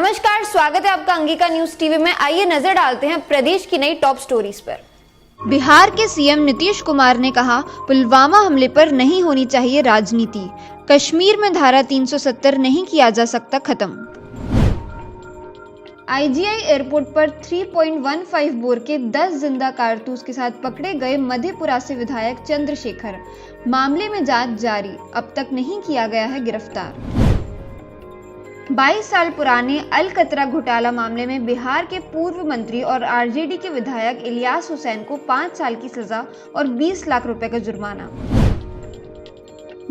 नमस्कार, स्वागत है आपका अंगिका न्यूज टीवी में। आइए नजर डालते हैं प्रदेश की नई टॉप स्टोरीज पर। बिहार के सीएम नीतीश कुमार ने कहा, पुलवामा हमले पर नहीं होनी चाहिए राजनीति। कश्मीर में धारा 370 नहीं किया जा सकता खत्म। आईजीआई एयरपोर्ट पर 3.15 बोर के 10 जिंदा कारतूस के साथ पकड़े गए मधेपुरा से विधायक चंद्रशेखर। मामले में जांच जारी, अब तक नहीं किया गया है गिरफ्तार। 22 साल पुराने अलकतरा घोटाला मामले में बिहार के पूर्व मंत्री और आरजेडी के विधायक इलियास हुसैन को 5 साल की सजा और 20 लाख रुपए का जुर्माना।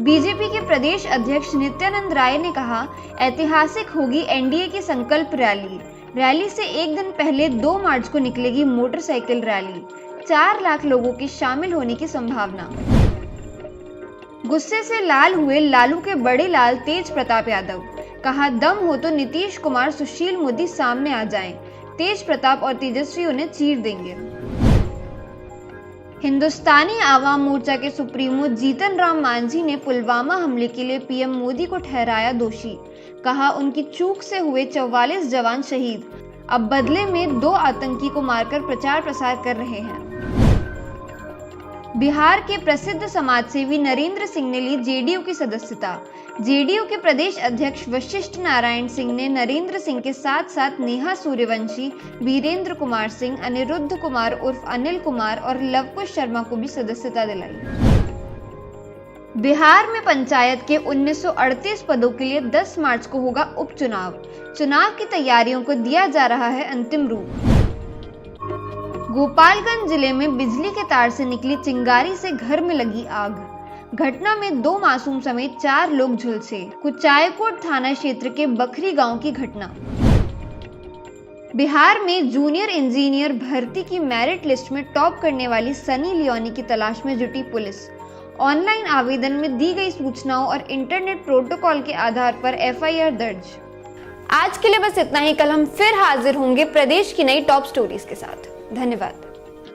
बीजेपी के प्रदेश अध्यक्ष नित्यानंद राय ने कहा, ऐतिहासिक होगी एनडीए की संकल्प रैली। रैली से एक दिन पहले 2 मार्च को निकलेगी मोटरसाइकिल रैली। 4 लाख लोगों के शामिल होने की संभावना। गुस्से से लाल हुए लालू के बड़े लाल तेज प्रताप यादव। कहा, दम हो तो नीतीश कुमार सुशील मोदी सामने आ जाएं। तेज प्रताप और तेजस्वी उन्हें चीर देंगे। हिंदुस्तानी आवाम मोर्चा के सुप्रीमो जीतन राम मांझी ने पुलवामा हमले के लिए पीएम मोदी को ठहराया दोषी। कहा, उनकी चूक से हुए 44 जवान शहीद, अब बदले में 2 आतंकी को मारकर प्रचार प्रसार कर रहे हैं। बिहार के प्रसिद्ध समाजसेवी नरेंद्र सिंह ने ली जेडीयू की सदस्यता। जेडीयू के प्रदेश अध्यक्ष वशिष्ठ नारायण सिंह ने नरेंद्र सिंह के साथ साथ नेहा सूर्यवंशी, वीरेंद्र कुमार सिंह, अनिरुद्ध कुमार उर्फ अनिल कुमार और लवकुश शर्मा को भी सदस्यता दिलाई। बिहार में पंचायत के 1938 पदों के लिए 10 मार्च को होगा उपचुनाव। चुनाव की तैयारियों को दिया जा रहा है अंतिम रूप। गोपालगंज जिले में बिजली के तार से निकली चिंगारी से घर में लगी आग। घटना में 2 मासूम समेत 4 लोग झुलसे। कुचायकोट थाना क्षेत्र के बखरी गांव की घटना। बिहार में जूनियर इंजीनियर भर्ती की मेरिट लिस्ट में टॉप करने वाली सनी लियोनी की तलाश में जुटी पुलिस। ऑनलाइन आवेदन में दी गई सूचनाओं और इंटरनेट प्रोटोकॉल के आधार पर एफआईआर दर्ज। आज के लिए बस इतना ही। कल हम फिर हाजिर होंगे प्रदेश की नई टॉप स्टोरीज के साथ। धन्यवाद।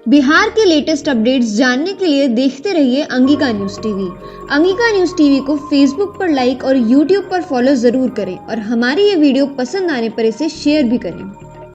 बिहार के लेटेस्ट अपडेट्स जानने के लिए देखते रहिए Angika news TV. Angika news TV को फेसबुक पर लाइक और यूट्यूब पर फॉलो जरूर करें और हमारी ये वीडियो पसंद आने पर इसे शेयर भी करें।